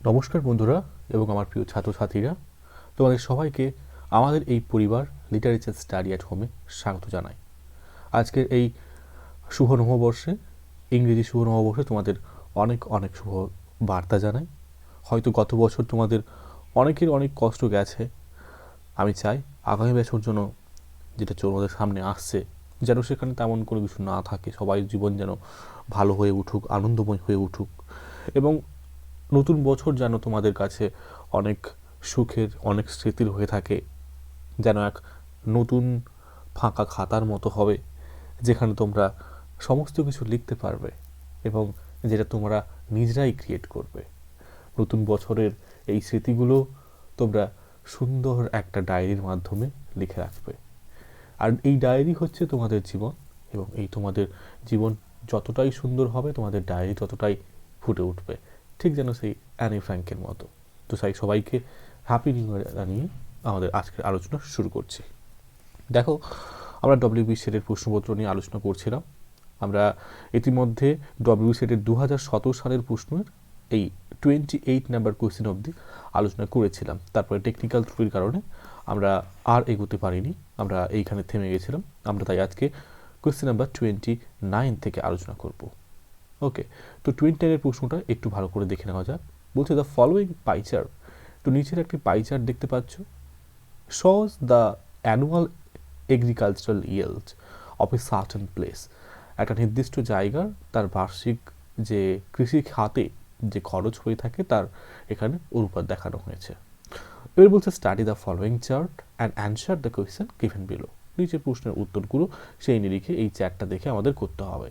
নমস্কার বন্ধুরা এবং আমার প্রিয় ছাত্রছাত্রীরা, তোমাদের সবাইকে আমাদের এই পরিবার লিটারেচার স্টাডি অ্যাট হোমে স্বাগত জানাই। আজকের এই শুভ নববর্ষে, ইংরেজি শুভ নববর্ষে তোমাদের অনেক অনেক শুভ বার্তা জানাই। হয়তো গত বছর তোমাদের অনেকের অনেক কষ্ট গেছে। আমি চাই আগামী বছর জন্য যেটা তোমাদের সামনে আসছে যেন সেখানে তেমন কোনো কিছু না থাকে, সবাই জীবন যেন ভালো হয়ে উঠুক, আনন্দময় হয়ে উঠুক এবং নতুন বছর যেন তোমাদের কাছে অনেক সুখের, অনেক স্মৃতির হয়ে থাকে, যেন এক নতুন ফাঁকা খাতার মতো হবে যেখানে তোমরা সমস্ত কিছু লিখতে পারবে এবং যেটা তোমরা নিজেরাই ক্রিয়েট করবে। নতুন বছরের এই স্মৃতিগুলো তোমরা সুন্দর একটা ডায়েরির মাধ্যমে লিখে রাখবে। আর এই ডায়েরি হচ্ছে তোমাদের জীবন, এবং এই তোমাদের জীবন যতটাই সুন্দর হবে তোমাদের ডায়েরি ততটাই ফুটে উঠবে, ঠিক যেন সেই অ্যানি ফ্র্যাঙ্কের মতো। তো তাই সবাইকে হ্যাপি নিউ ইয়ার জানিয়ে আমাদের আজকের আলোচনা শুরু করছি। দেখো, আমরা ডব্লিউবি সেটের প্রশ্নপত্র নিয়ে আলোচনা করছিলাম। আমরা ইতিমধ্যে ডব্লিউবি সেটের 2017 সালের প্রশ্নের এই 28 নাম্বার কোয়েশ্চেন অবধি আলোচনা করেছিলাম। তারপরে টেকনিক্যাল ত্রুটির কারণে আমরা আর এগোতে পারিনি, আমরা এইখানে থেমে গেছিলাম। আমরা তাই আজকে কোয়েশ্চেন নাম্বার 29 থেকে আলোচনা করব। ওকে, তো 29-এর প্রশ্নটা একটু ভালো করে দেখে নেওয়া যাক। বলছে দ্য ফলোয়িং পাই চার্ট, তো নিচের একটি পাই চার্ট দেখতে পাচ্ছ, shows the annual agricultural yield of a certain place, একটা নির্দিষ্ট জায়গার তার বার্ষিক যে কৃষি খাতে যে খরচ হয়ে থাকে তার এখানে অনুপাত দেখানো হয়েছে। এবার বলছে study the following chart and answer the question given below, নিচের প্রশ্নের উত্তরগুলো সেই নিরিখে এই চার্টটা দেখে আমাদের করতে হবে।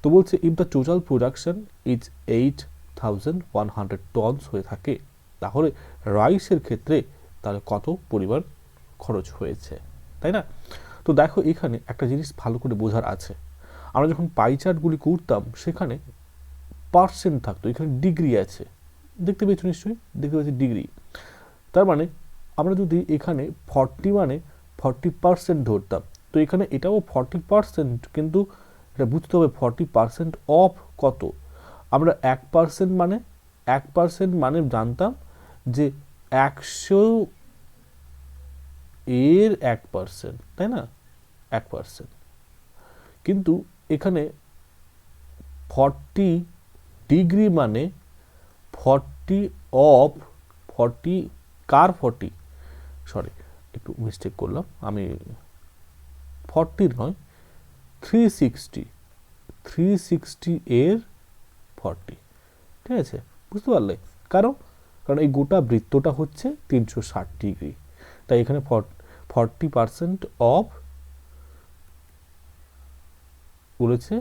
তো বলছে if the total production is 8,100 tonnes হয়ে থাকে, তাহলে রাইসের ক্ষেত্রে তাহলে কত পরিমাণ খরচ হয়েছে, তাই না? তো দেখো, এখানে একটা জিনিস ভালো করে বোঝার আছে। আমরা যখন পাই চার্টগুলি করতাম সেখানে পার্সেন্ট থাকতো, এখানে ডিগ্রি আছে, দেখতে পেয়েছো নিশ্চয়ই, দেখতে পেয়েছি ডিগ্রি। তার মানে আমরা যদি এখানে 40 মানে 40% ধরতাম, তো এখানে এটাও 40%, কিন্তু এটা বুঝতে হবে 40% অফ কত। আমরা 1% মানে 1% মানে জানতাম যে 100 এর 1%, তাই না? 1%, কিন্তু এখানে 40 ডিগ্রি মানে 40 অফ 40, কার 40, সরি একটু মিস্টেক করলাম আমি, 40 নয়, 360 এর 40, ঠিক আছে? বুঝতে পারলে? কারণ কারণ এই গোটা বৃত্তটা হচ্ছে 360 ডিগ্রি, তাই এখানে 40% অফ বলেছে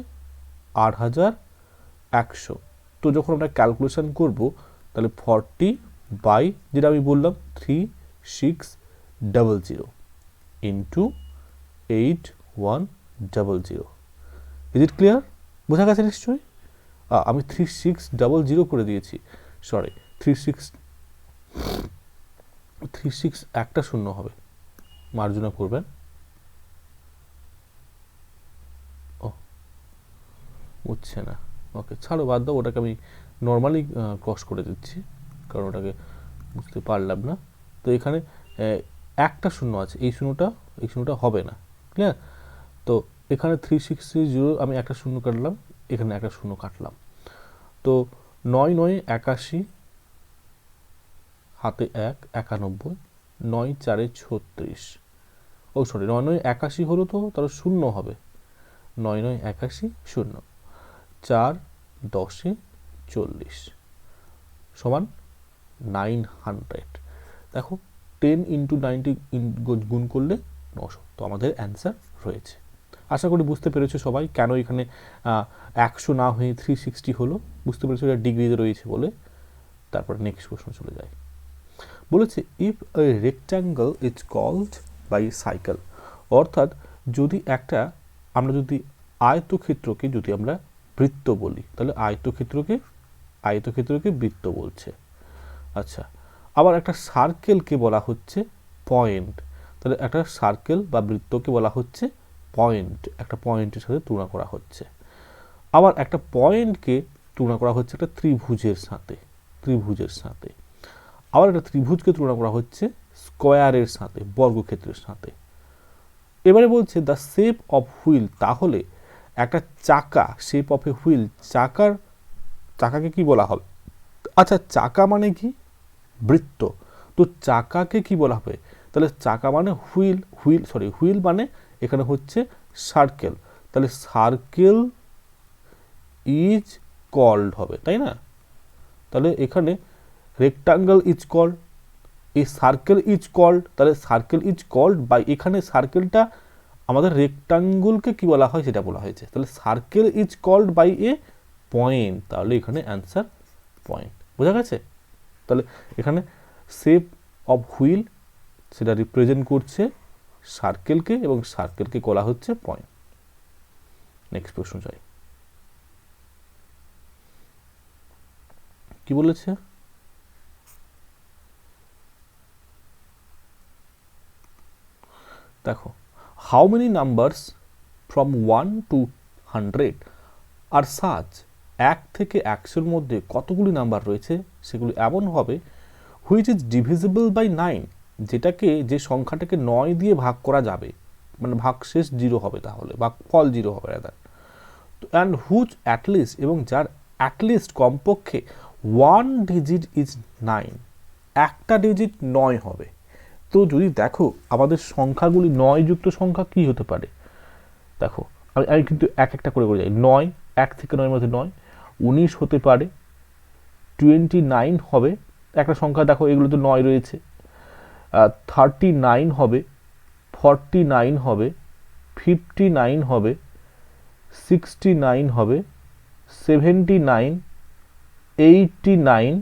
8,100। তো যখন আমরা ক্যালকুলেশন করব তাহলে 40 বাই যেটা আমি বললাম 3600 ইন্টু 8100। Is it clear? বোঝা গেছে নিশ্চয়ই? আমি 3600 করে দিয়েছি, সরি 36 একটা শূন্য হবে, মার্জনা করবেন। ও উঠছে না, ওকে ছাড়ো, বাদ দাও, ওটাকে আমি নর্মালি ক্রস করে দিচ্ছি কারণ ওটাকে বুঝতে পারলাম না। তো এখানে একটা শূন্য আছে, এই শূন্যটা হবে না, ক্লিয়ার? তো এখানে 360, আমি একটা শূন্য কাটলাম, এখানে একটা শূন্য কাটলাম। তো 9 9 81, হাতে 1 91, 9 4 36, ও সরি 9 9 81 হলো, তো তাহলে শূন্য হবে, 9 9 81 শূন্য, 4 10 40 সমান 900। দেখো 10 ইন্টু 90 গুণ করলে 900, তো আমাদের অ্যান্সার রয়েছে। আশা করি বুঝতে পেরেছো সবাই কেন এখানে 100 না হয়ে 360 হলো, বুঝতে পেরেছো এটা ডিগ্রিতে রয়েছে বলে। তারপর নেক্সট প্রশ্ন চলে যায়। বলেছে if a rectangle is called by cycle, অর্থাৎ যদি একটা, আমরা যদি আয়তক্ষেত্রকে যদি আমরা বৃত্ত বলি, তাহলে আয়তক্ষেত্রকে বৃত্ত বলছে। আচ্ছা, আবার একটা সার্কেলকে বলা হচ্ছে পয়েন্ট, তাহলে একটা সার্কেল বা বৃত্তকে বলা হচ্ছে পয়েন্ট, একটা পয়েন্টের সাথে তুলনা করা হচ্ছে। আবার একটা পয়েন্টকে তুলনা করা হচ্ছে একটা ত্রিভুজের সাথে, ত্রিভুজের সাথে। আবার একটা ত্রিভুজকে তুলনা করা হচ্ছে স্কোয়ারের সাথে, বর্গক্ষেত্রের সাথে। এবারে বলছে দ্য শেপ অফ হুইল, তাহলে একটা চাকা, শেপ অফ এ হুইল, চাকাকে কি বলা হবে? আচ্ছা, চাকা মানে কি? বৃত্ত। তো চাকাকে কি বলা হবে? তাহলে চাকা মানে হুইল মানে এখানে হচ্ছে সার্কেল, তাহলে সার্কেল ইজ কল্ড হবে, তাই না? তাহলে এখানে রেক্টাঙ্গেল ইজ কল্ড, এই সার্কেল ইজ কল্ড, তাহলে সার্কেল ইজ কল্ড বাই, এখানে সার্কেলটা আমাদের রেক্টাঙ্গুলকে কি বলা হয় সেটা বলা হয়েছে, তাহলে circle is called by a point, তাহলে এখানে অ্যান্সার পয়েন্ট। বোঝা গেছে? তাহলে এখানে শেপ অফ হুইল সেটা রিপ্রেজেন্ট করছে সার্কেলকে, এবং সার্কেলকে বলা হচ্ছে পয়েন্ট। নেক্সট প্রশ্ন চাই, কি বলেছে? দেখো, how many numbers from 1 to 100 আর সাচ, 1 থেকে 100-এর মধ্যে কতগুলি নাম্বার রয়েছে সেগুলি এমন হবে হুইচ ইজ ডিভিজিবল বাই 9, যে সংখ্যাটাকে 9 দিয়ে ভাগ করা যাবে, মানে ভাগশেষ 0 হবে, তাহলে ভাগফল 0 হবে রাদার। অ্যান্ড হুচ অ্যাটলিস্ট, এবং যার অ্যাটলিস্ট কমপক্ষে 1 ডিজিট ইজ 9, একটা ডিজিট 9 হবে। তো যদি দেখো আমাদের সংখ্যাগুলি 9 যুক্ত সংখ্যা কি হতে পারে, দেখো আমি কিন্তু একটা করে যাই। 9, 1 থেকে 9-এর মধ্যে 9, 19 হতে পারে, 29 হবে, একটা সংখ্যা দেখো এগুলো তো 9 রয়েছে, 39 হবে, 49 হবে, 59 হবে, 69 হবে, 79, 89,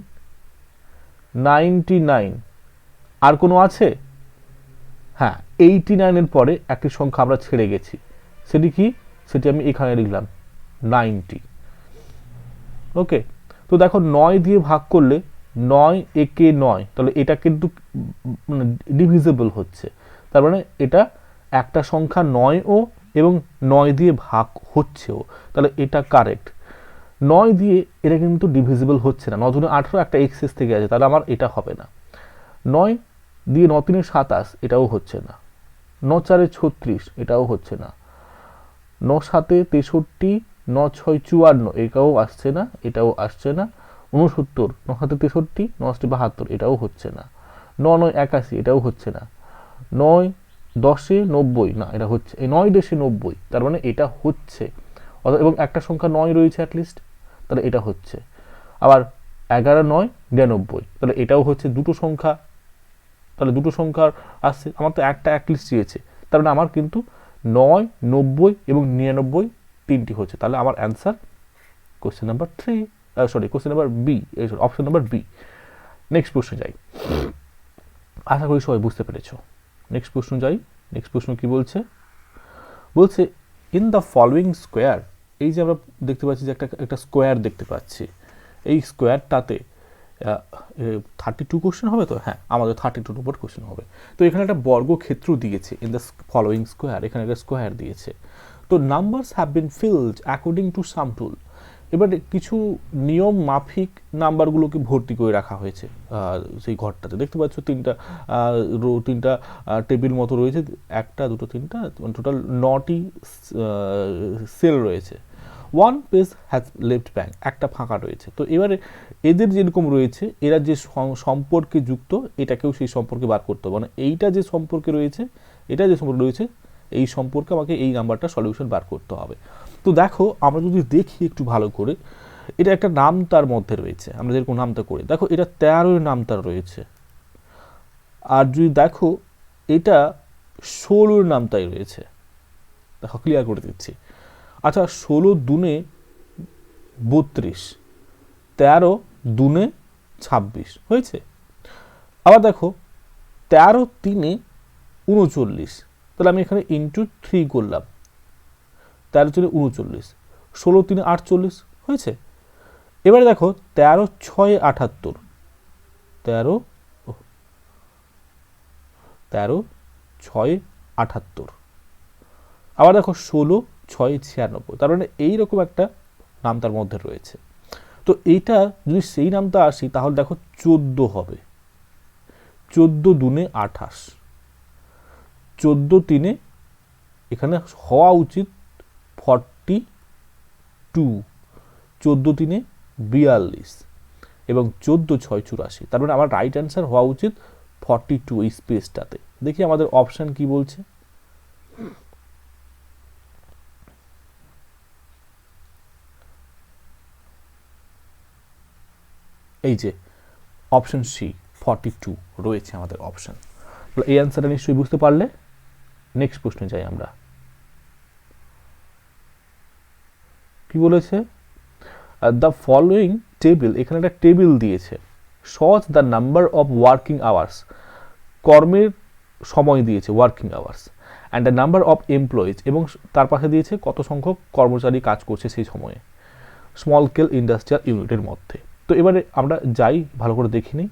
99। আর কোনো আছে? হ্যাঁ, 89-এর পরে একটি সংখ্যা আমরা ছেড়ে গেছি, সেটি কি? সেটি আমি এখানে লিখলাম 90। ওকে, তো দেখো 9 দিয়ে ভাগ করলে 9 একে 9, তাহলে এটা কিন্তু ডিভিজিবল হচ্ছে, তার মানে এটা একটা সংখ্যা 9ও এবং 9 দিয়ে ভাগ হচ্ছেও, তাহলে এটা কারেক্ট। 9 দিয়ে এটা কিন্তু ডিভিজিবল হচ্ছে না, 9 দুগুণে 18, একটা এক্সেস থেকে আছে, তাহলে আমার এটা হবে না। 9 দিয়ে 9 তিনে 27, এটাও হচ্ছে না। 9 চারে 36, এটাও হচ্ছে না। 9 সাতে 63, 9 ছয় 54, এটাও আসছে না, এটাও আসছে না। 69, 9 সাতে 63, 9 আটে 72, এটাও হচ্ছে না। 9 9 81, এটাও হচ্ছে না। 9 10-এ 90, না এটা হচ্ছে, এই 9 10-এ 90, তার মানে এটা হচ্ছে, এবং একটা সংখ্যা 9 রয়েছে অ্যাটলিস্ট, তাহলে এটা হচ্ছে। আবার 11 9 99, তাহলে এটাও হচ্ছে, দুটো সংখ্যা, তাহলে দুটো সংখ্যার আসছে, আমার তো একটা অ্যাটলিস্ট দিয়েছে, তার মানে আমার কিন্তু 9 90 এবং 99 তিনটি হচ্ছে, তাহলে আমার answer question number 3, question number B, option number B. Next প্রশ্ন যাই, আশা করি সবাই বুঝতে পেরেছ। নেক্সট প্রশ্ন যাই, নেক্সট প্রশ্ন কি বলছে? বলছে ইন দ্য ফলোয়িং স্কোয়ার, এই যে আমরা দেখতে পাচ্ছি যে একটা স্কোয়ার দেখতে পাচ্ছি, এই স্কোয়ারটাতে 32 কোশ্চেন হবে তো? হ্যাঁ, আমাদের 32 নম্বর কোশ্চেন হবে। তো এখানে একটা বর্গক্ষেত্র দিয়েছে ইন দ্য ফলোয়িং স্কোয়ার, এখানে একটা স্কোয়ার দিয়েছে। তো numbers have been filled according to some tool, এবার কিছু নিয়ম মাফিক নাম্বারগুলোকে ভর্তি করে রাখা হয়েছে সেই ঘরটাতে। দেখতে পাচ্ছ তিনটা টেবিল মতো রয়েছে, 1 2 3, টোটাল 9টি সেল রয়েছে। 1 পেজ হ্যাজ লেফট ব্ল্যাঙ্ক, একটা ফাঁকা রয়েছে। তো এবারে এদের যেরকম রয়েছে, এরা যে সম্পর্কে যুক্ত, এটাকেও সেই সম্পর্কে বার করতে হবে, মানে এইটা যে সম্পর্কে রয়েছে, এটা যে সম্পর্কে রয়েছে, এই সম্পর্কে আমাকে এই নাম্বারটা সলিউশন বার করতে হবে। তো দেখো আমরা যদি দেখি একটু ভালো করে, এটা একটা নাম তার মধ্যে রয়েছে, আমরা যেরকম নামতা করি, দেখো এটা 13-এর নাম তার রয়েছে, আর যদি দেখো এটা 16-এর নাম তাই রয়েছে। দেখো ক্লিয়ার করে দিচ্ছি। আচ্ছা, 16 দুনে 32, 13 দুনে 26 হয়েছে। আবার দেখো 13 3 39, তাহলে আমি এখানে ইন্টু 3 করলাম, 13 3 39, 16 3 48 হয়েছে। এবারে দেখো 13 6 78, 13 6 78, আবার দেখো 16 6 96, তার মানে এইরকম একটা নাম তার মধ্যে রয়েছে। তো এইটা যদি সেই নামটা আসি তাহলে দেখো 14 হবে, 14 দুনে 28, 14 তিনে এখানে হওয়া উচিত 42, 14 তিনে 42 এবং 14 6 84, তার মানে আমার রাইট অ্যান্সার হওয়া উচিত 42 এই স্পেসটাতে। দেখি আমাদের অপশন কি বলছে। এই যে অপশন সি 42 রয়েছে আমাদের অপশন। এই অ্যান্সারটা নিশ্চয়ই বুঝতে পারলে। নেক্সট প্রশ্নে যাই আমরা। কি বলেছে, দ্য ফলোয়িং টেবিল, এখানে একটা টেবিল দিয়েছে, shows the number of working hours, কর্মের সময় দিয়েছে working hours, and the number of employees, এবং তার পাশে দিয়েছে কত সংখ্যক কর্মচারী কাজ করছে সেই সময়ে স্মল স্কেল ইন্ডাস্ট্রিয়াল ইউনিটের মধ্যে। তো এবারে আমরা যাই ভালো করে দেখি নিই।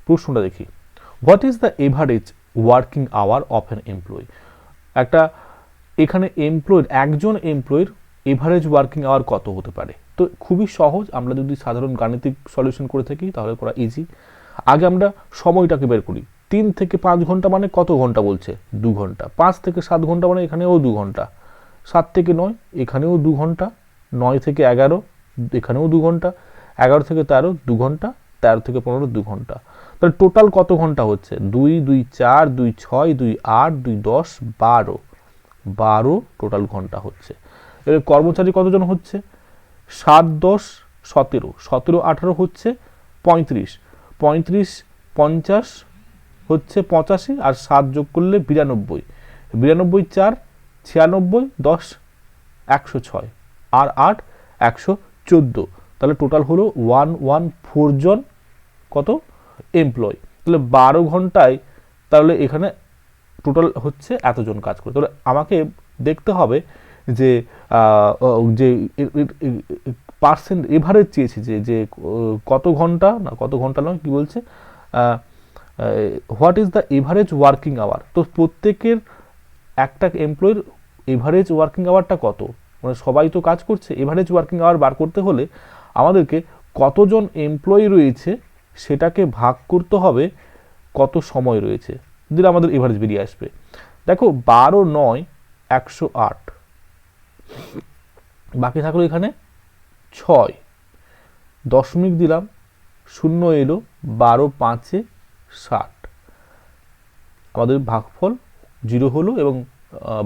প্রশ্নটা দেখি, what is the average working hour of an employee. একটা এখানে এমপ্লয়েড, একজন এমপ্লয়ের এভারেজ ওয়ার্কিং আওয়ার কত হতে পারে। তো খুবই সহজ, আমরা যদি সাধারণ গাণিতিক সলিউশন করে থাকি তাহলে করা ইজি। আগে আমরা সময়টাকে বের করি, 3 থেকে 5 ঘন্টা মানে কত ঘন্টা বলছে, 2 ঘন্টা। 5 থেকে 7 ঘন্টা মানে এখানেও 2 ঘন্টা। 7 থেকে 9 এখানেও 2 ঘন্টা। 9 থেকে 11 এখানেও 2 ঘন্টা। 11 থেকে 13 2 ঘন্টা। 13 থেকে 15 2 ঘন্টা। তাহলে টোটাল কত ঘন্টা হচ্ছে, 2 2 4 2 6 2 8 2 10 12, 12 টোটাল ঘন্টা হচ্ছে। এবার কর্মচারী কতজন হচ্ছে, 7 10 17, 17 18 হচ্ছে 35, 35 50 হচ্ছে 85, আর 7 যোগ করলে 92, 92 4 96, 10 106, আর 8 114। তাহলে টোটাল হলো 114 জন কত এমপ্লয়। তাহলে 12 ঘন্টায় তাহলে এখানে টোটাল হচ্ছে এতজন কাজ করে। তাহলে আমাকে দেখতে হবে যে যে পার্সেন্ট এভারেজ চেয়েছে যে কত ঘন্টা, না কত ঘন্টা নয়, কি বলছে, what is the average working hour. তো প্রত্যেকের একটা এমপ্লয়ের এভারেজ ওয়ার্কিং আওয়ারটা কত, মানে সবাই তো কাজ করছে, এভারেজ ওয়ার্কিং আওয়ার বার করতে হলে আমাদেরকে কতজন এমপ্লয়ি রয়েছে সেটাকে ভাগ করতে হবে কত সময় রয়েছে, দিলে আমাদের এভারেজ বেরিয়ে আসবে। দেখো 12 9 108, বাকি থাকলো এখানে 6, দশমিক দিলাম, 0 এলো, 12 5 60, আমাদের ভাগফল 0 হলো এবং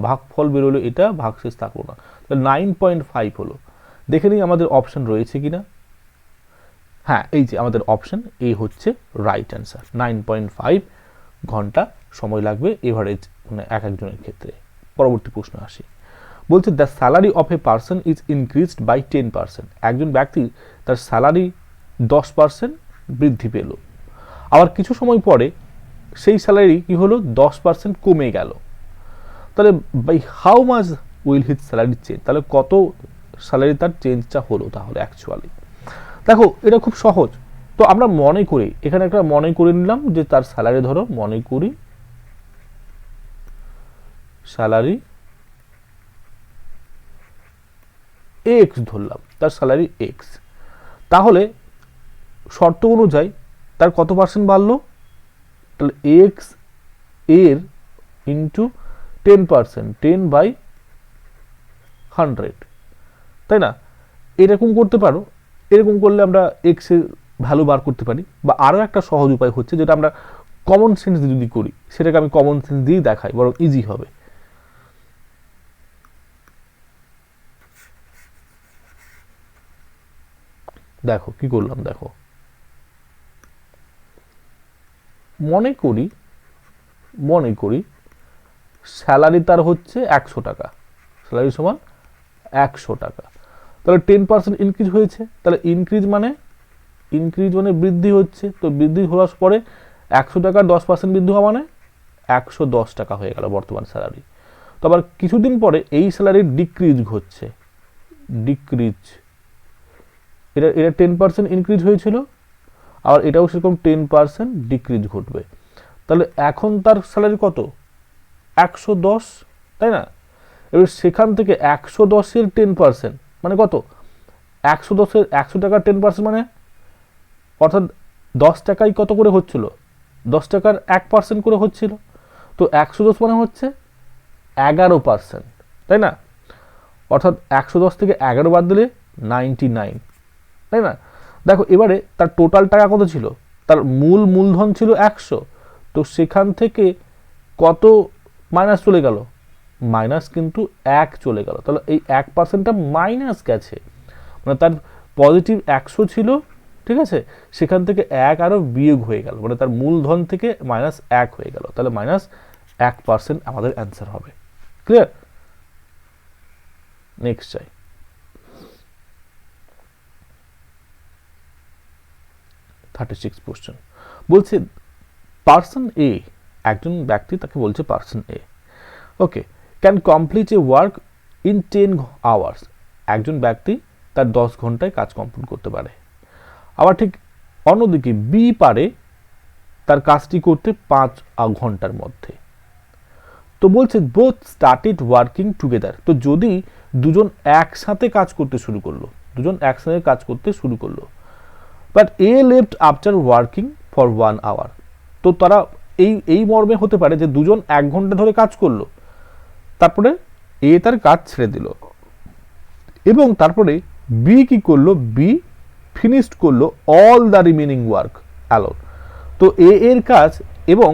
ভাগফল বেরোলো এটা, ভাগশেষ থাকলো না। তাহলে 9.5 হলো। দেখে নিই আমাদের অপশন রয়েছে কিনা। হ্যাঁ, এই যে আমাদের অপশন এ হচ্ছে রাইট অ্যান্সার। 9.5 ঘন্টা সময় লাগবে এভারেজ, মানে এক একজনের ক্ষেত্রে। পরবর্তী প্রশ্ন আসি, বলছে the salary of a person is increased by 10%। একজন ব্যক্তি তার স্যালারি 10% বৃদ্ধি পেল, আবার কিছু সময় পরে সেই স্যালারি কি হলো 10% কমে গেল। তাহলে by how much will his salary change, তাহলে কত স্যালারি তার চেঞ্জটা হলো তাহলে অ্যাকচুয়ালি। দেখো এটা খুব সহজ। তো আমরা মনে করি, এখানে একটা মনে করে নিলাম যে তার স্যালারি, ধরো মনে করি স্যালারি এক্স ধরলাম, তার স্যালারি এক্স। তাহলে শর্ত অনুযায়ী তার কত পার্সেন্ট বাড়লো, তাহলে এক্স এর ইন্টু 10%, 10/100, তাই না। এরকম করতে পারো, এরকম করলে আমরা এক্স এর ভ্যালু বার করতে পারি। বা আরও একটা সহজ উপায় হচ্ছে যেটা আমরা কমন সেন্স দিয়ে যদি করি, সেটাকে আমি কমন সেন্স দিয়েই দেখাই, বরং ইজি হবে। দেখো কি করলাম, দেখো মনে করি স্যালারি তার হচ্ছে 100 টাকা, স্যালারি সমান 100 টাকা। তাহলে 10% ইনক্রিজ হয়েছে, তাহলে ইনক্রিজ মানে বৃদ্ধি হচ্ছে। তো বৃদ্ধি হওয়ার পরে 100 টাকার 10% বৃদ্ধি হওয়া মানে 110 টাকা হয়ে গেল বর্তমান স্যালারি। তো আবার কিছুদিন পরে এই স্যালারির ডিক্রিজ ঘটছে, এটা 10% ইনক্রিজ হয়েছিল, আর এটাও সেরকম 10% ডিক্রিজ ঘটবে। তাহলে এখন তার স্যালারি কত, 110, তাই না? এবার সেখান থেকে 110-এর 10% মানে কত? 110-এর 100 টাকার 10% মানে অর্থাৎ 10 টাকায় কত করে হচ্ছিল? 10 টাকার 1% করে হচ্ছিল। তো 110 মানে হচ্ছে 11%, তাই না? অর্থাৎ 110 থেকে 11 বাদ দিলে 99, তাই না? দেখো এবারে তার টোটাল টাকা কত ছিল? তার মূলধন ছিল 100, তো সেখান থেকে কত মাইনাস চলে গেল? মাইনাস কিন্তু 1 চলে গেল। তাহলে এই 1%টা মাইনাস গেছে, মানে তার পজিটিভ 100 ছিল, ঠিক আছে, সেখান থেকে 1 আরও বিয়োগ হয়ে গেল, মানে তার মূলধন থেকে মাইনাস 1 হয়ে গেল। তাহলে মাইনাস 1% আমাদের অ্যান্সার হবে। ক্লিয়ার? নেক্সট চাই। কোশ্চেন বলছে পার্সন এ, একজন ব্যক্তি, তাকে বলছে person A, okay, can complete A work in 10 hours. একজন ব্যক্তি তার 10 ঘন্টায় কাজ কমপ্লিট করতে পারে। আবার ঠিক অন্যদিকে বি পারে তার কাজটি করতে 5 ঘন্টার মধ্যে। তো বলছে বোথ স্টার্টেড ওয়ার্কিং টুগেদার। তো যদি দুজন একসাথে কাজ করতে শুরু করলো, but A left after working for 1 hour. তো তারা এই মর্মে হতে পারে যে দুজন 1 ঘন্টা ধরে কাজ করলো, তারপরে এ তার কাজ ছেড়ে দিল, এবং তারপরে বি কি করলো? বি ফিনিশড করলো all the remaining work alone. তো এ এর কাজ এবং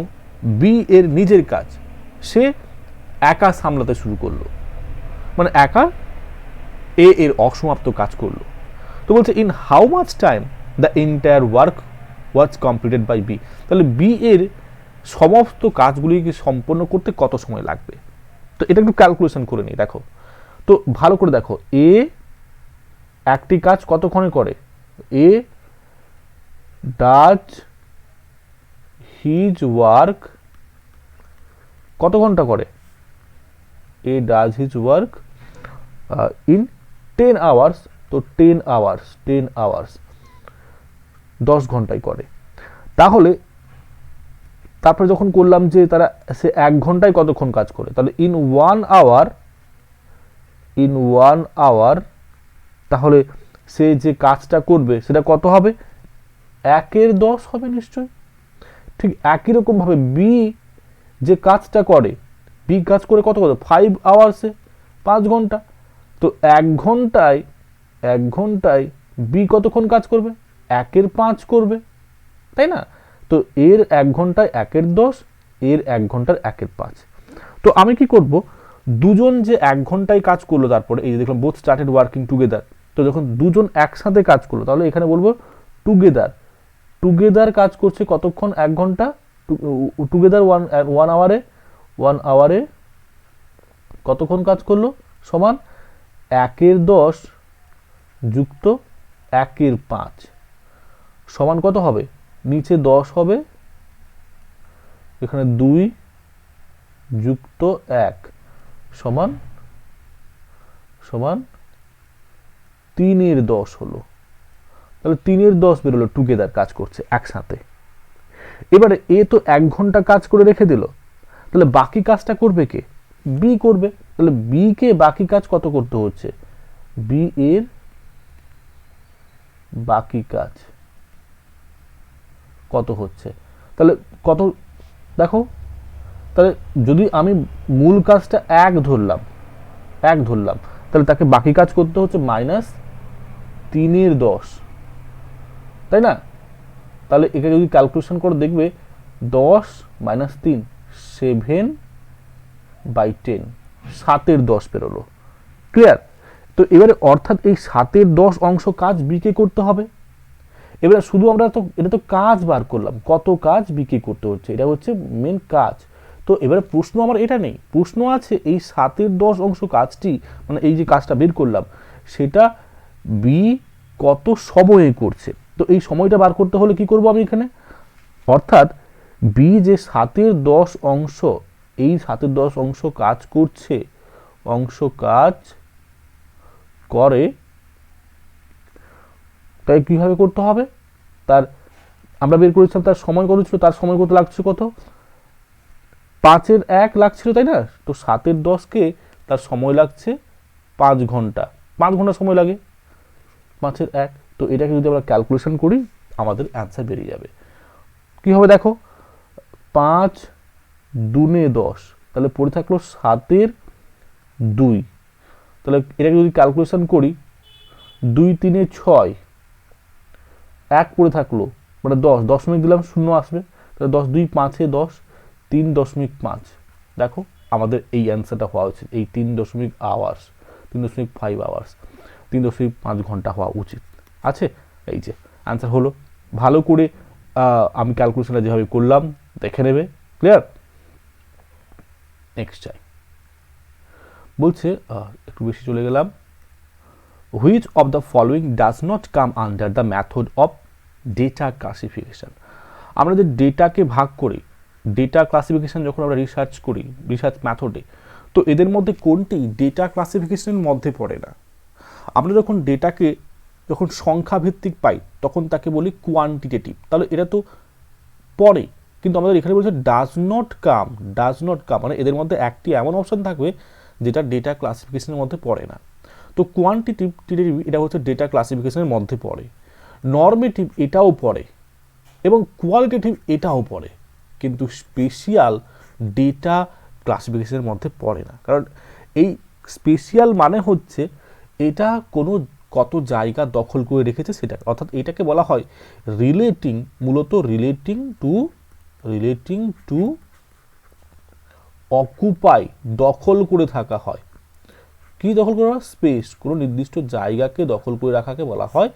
বি এর নিজের কাজ সে একা সামলাতে শুরু করলো, মানে একা এ এর অসমাপ্ত কাজ করলো। তো বলছে in how much time the entire work was completed by B. তাহলে বি এর সমস্ত কাজগুলিকে সম্পন্ন করতে কত সময় লাগবে? তো এটা একটু ক্যালকুলেশন করে নিই। দেখো তো ভালো করে দেখো, এ একটি কাজ কতক্ষণে করে? এ ডাজ হিজ ওয়ার্ক কত ঘন্টা করে? এ does his work in 10 hours. তো 10 আওয়ার্স 10 ঘন্টায় করে। তাহলে তারপরে যখন করলাম যে তারা সে 1 ঘন্টায় কতক্ষণ কাজ করে, তাহলে ইন 1 আওয়ার তাহলে সে যে কাজটা করবে সেটা কত হবে? 1/10 হবে নিশ্চয়। ঠিক একই রকম ভাবে বি যে কাজটা করে, বি কাজ করে কত 5 আওয়ার্সে 5 ঘন্টা। তো 1 ঘন্টায় বি কতক্ষণ কাজ করবে? 1/5 করবে, তাই না? তো এর 1 ঘন্টায় 1/10, এর 1 ঘন্টার 1/5। তো আমি কি করব? দুজন যে 1 ঘন্টায় কাজ করলো, তারপরে এই যে দেখলাম বোথ স্টার্টেড ওয়ার্কিং টুগেদার। তো যখন দুজন একসাথে কাজ করলো, তাহলে এখানে বলবো টুগেদার কাজ করছে কতক্ষণ? 1 ঘন্টা। টুগেদার 1 আওয়ারে কতক্ষণ কাজ করলো? সমান 1/10 যুক্ত 1/5 সমান কত হবে? নিচে 10 হবে, এখানে 2 যুক্ত 1 সমান 3/10 হলো। তাহলে 3/10 বেরোলো টুগেদার কাজ করছে একসাথে। এবারে এ তো 1 ঘন্টা কাজ করে রেখে দিল, তাহলে বাকি কাজটা করবে কে? বি করবে। তাহলে বি কে বাকি কাজ কত করতে হচ্ছে? বি এর বাকি কাজ কত হচ্ছে? তাহলে কত দেখো, তাহলে যদি আমি মূল কাজটা 1 ধরলাম, তাহলে তাকে বাকি কাজ করতে হচ্ছে -3/10, তাই না? তাহলে একে যদি ক্যালকুলেশন করে দেখবে 10 - 3 7/10 7/10 বেরোলো। ক্লিয়ার? তো এবারে অর্থাৎ এই 7/10 অংশ কাজ বিকে করতে হবে। এবারে শুধু আমরা তো এটা তো কাজ বার করলাম, কত কাজ বিকে করতে হচ্ছে, এটা হচ্ছে মেন কাজ। তো এবারে প্রশ্ন আমার এটা নেই, প্রশ্ন আছে এই 7/10 অংশ কাজটি, মানে এই যে কাজটা বের করলাম সেটা বি কত সময়ে করছে। তো এই সময়টা বার করতে হলে কি করব আমি এখানে? অর্থাৎ বি যে 7/10 অংশ, এই 7/10 অংশ কাজ করছে, কাজ করে, তাই কিভাবে করতে হবে? তার আমরা বের করেছিলাম তার সময় কত ছিল, তার সময় কত লাগছে কত? 5-এর 1 লাগছিল, তাই না? তো 7-এর 10কে তার সময় লাগছে 5 ঘন্টা, 5 ঘন্টা সময় লাগে 5-এর 1। তো এটাকে যদি আমরা ক্যালকুলেশন করি আমাদের অ্যান্সার বেরিয়ে যাবে। কি হবে দেখো, 5 দুনে 10, তাহলে পড়ে থাকলো 7-এর 2। তাহলে এটাকে যদি ক্যালকুলেশন করি 2 3 6, 1 পড়ে থাকলো মানে 10, দশমিক দিলাম 0 আসবে, তাহলে 10 2 5-এ 10, 3.5। দেখো আমাদের এই অ্যান্সারটা হওয়া উচিত, এই 3.5 আওয়ার্স, 3.5 আওয়ার্স, 3.5 ঘন্টা হওয়া উচিত আছে। এই যে অ্যান্সার হলো। ভালো করে আমি ক্যালকুলেশনটা যেভাবে করলাম দেখে নেবে। ক্লিয়ার? নেক্সট চাই, বলছে একটু বেশি চলে গেলাম। Which of the following does not come under the method of data classification. আমরা যে ডেটাকে ভাগ করি, ডেটা ক্লাসিফিকেশন যখন আমরা রিসার্চ করি, রিসার্চ মেথডে, তো এদের মধ্যে কোনটি ডেটা ক্লাসিফিকেশনের মধ্যে পড়ে না? আমরা যখন ডেটাকে যখন সংখ্যা ভিত্তিক পাই তখন তাকে বলি কোয়ান্টিটেটিভ, তাহলে এটা তো পড়ে। কিন্তু আমাদের এখানে বলছে does not come, does not come মানে এদের মধ্যে একটি এমন অপশন থাকবে যেটা ডেটা ক্লাসিফিকেশনের মধ্যে পড়ে না। তো কোয়ান্টিটেটিভ এটা হচ্ছে ডেটা ক্লাসিফিকেশনের মধ্যে পড়ে, নরমেটিভ এটাও পড়ে এবং কোয়ালিটেটিভ এটাও পড়ে, কিন্তু স্পেশিয়াল ডেটা ক্লাসিফিকেশনের মধ্যে পড়ে না। কারণ এই স্পেশিয়াল মানে হচ্ছে এটা কোনো কত জায়গা দখল করে রেখেছে সেটা, অর্থাৎ এটাকে বলা হয় রিলেটিং, মূলত রিলেটিং টু অকুপাই, দখল করে থাকা হয়। কি দখল করা হয়? স্পেস, কোনো নির্দিষ্ট জায়গাকে দখল করে রাখাকে বলা হয়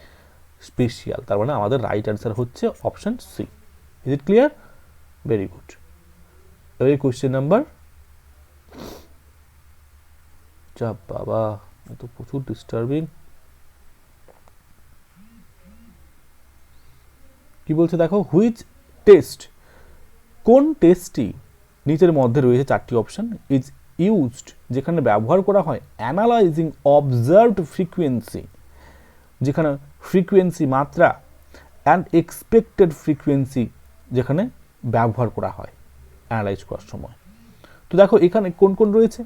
স্পেশিয়াল। তার মানে আমাদের রাইট অ্যান্সার হচ্ছে option C. Is it clear? Very good. এবার কোয়েশ্চেন নাম্বার, যা বাবা এত প্রচুর ডিস্টার্বিং। কি বলছে দেখো, হুইচ টেস্ট, কোন টেস্টটি নিচের মধ্যে রয়েছে 4টি অপশন, ইজ ইউজড, যেখানে ব্যবহার করা হয় অ্যানালাইজিং অবজার্ভড ফ্রিকোয়েন্সি, যেখানে ফ্রিকোয়েন্সি মাত্রা, অ্যান্ড এক্সপেক্টেড ফ্রিকোয়েন্সি যেখানে ব্যবহার করা হয় অ্যানালাইজ করার সময়। তো দেখো এখানে কোন কোন রয়েছে?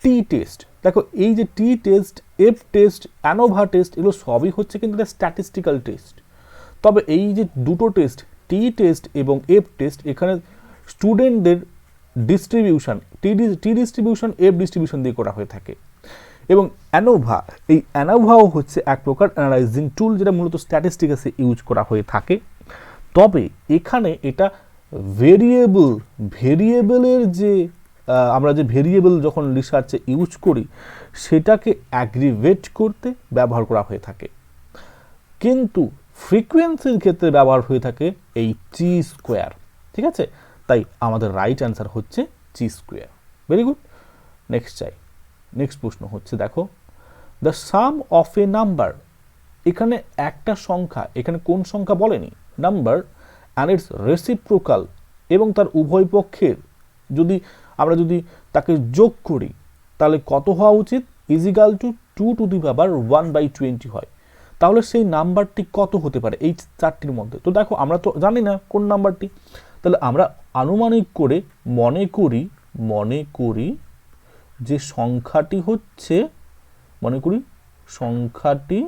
T test. দেখো এই যে T test, F test, ANOVA test, এগুলো সবই হচ্ছে কিন্তু এটা স্ট্যাটিস্টিক্যাল টেস্ট। তবে এই যে দুটো টেস্ট, টি টেস্ট এবং এফ টেস্ট, এখানে স্টুডেন্টদের ডিস্ট্রিবিউশন, টি ডিস্ট্রিবিউশন এফ ডিস্ট্রিবিউশন দিয়ে করা হয়ে থাকে। এবং অ্যানোভা, এই অ্যানোভাও হচ্ছে এক প্রকার অ্যানালাইজিং টুল, যেটা মূলত স্ট্যাটিস্টিক্সে ইউজ করা হয়ে থাকে। তবে এখানে এটা ভেরিয়েবলের যে আমরা যে ভেরিয়েবল যখন রিসার্চে ইউজ করি সেটাকে অ্যাগ্রিভেট করতে ব্যবহার করা হয়ে থাকে, কিন্তু ফ্রিকোয়েন্সির ক্ষেত্রে ব্যবহার হয়ে থাকে এই চি স্কোয়ার। ঠিক আছে, তাই আমাদের রাইট অ্যান্সার হচ্ছে চি স্কোয়ার। Very good. নেক্সট চাই, নেক্সট প্রশ্ন হচ্ছে দেখো, the some of A number, এখানে একটা সংখ্যা, এখানে কোন সংখ্যা বলেনি, নাম্বার অ্যান্ড ইটস রেসিপ্রোকাল, এবং তার উভয় পক্ষের যদি আমরা যদি তাকে যোগ করি তাহলে কত হওয়া উচিত, ইজিক্যাল টু 2 টু দি পাওয়ার 1/20 হয়। তাহলে সেই নাম্বারটি কত হতে পারে এই 4টির মধ্যে? তো দেখো আমরা তো জানি না কোন নাম্বারটি, তাহলে আমরা আনুমানিক করে মনে করি যে সংখ্যাটি হচ্ছে, মনে করি সংখ্যাটি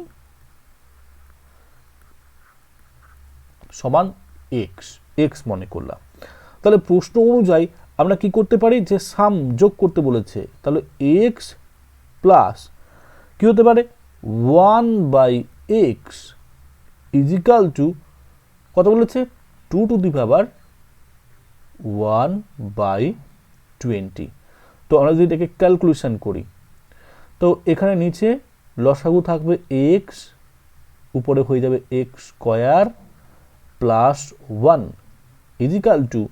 সমান এক্স মনে করলাম। তাহলে প্রশ্ন অনুযায়ী আমরা কি করতে পারি, যে সাম যোগ করতে বলেছে, তাহলে এক্স প্লাস কি হতে পারে 1/x ইজিক্যাল টু কত বলেছে, 2 টু দি পাওয়ার 1/20। তো আমরা যদি এটাকে ক্যালকুলেশন করি, তো এখানে নিচে লসাগু থাকবে এক্স, উপরে হয়ে যাবে x square plus 1 is equal to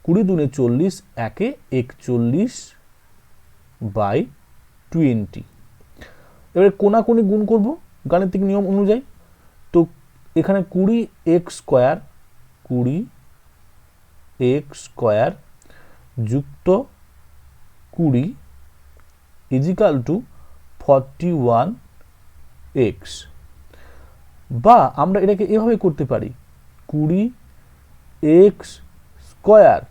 20 দুনে 40, একে 41/20। এবারে কোনাকুনি গুণ করব গাণিতিক নিয়ম অনুযায়ী। তো এখানে 20x স্কোয়ার যুক্ত 20 ইজিক্যাল টু 41x, বা আমরা এটাকে এভাবে করতে পারি 20x স্কোয়ার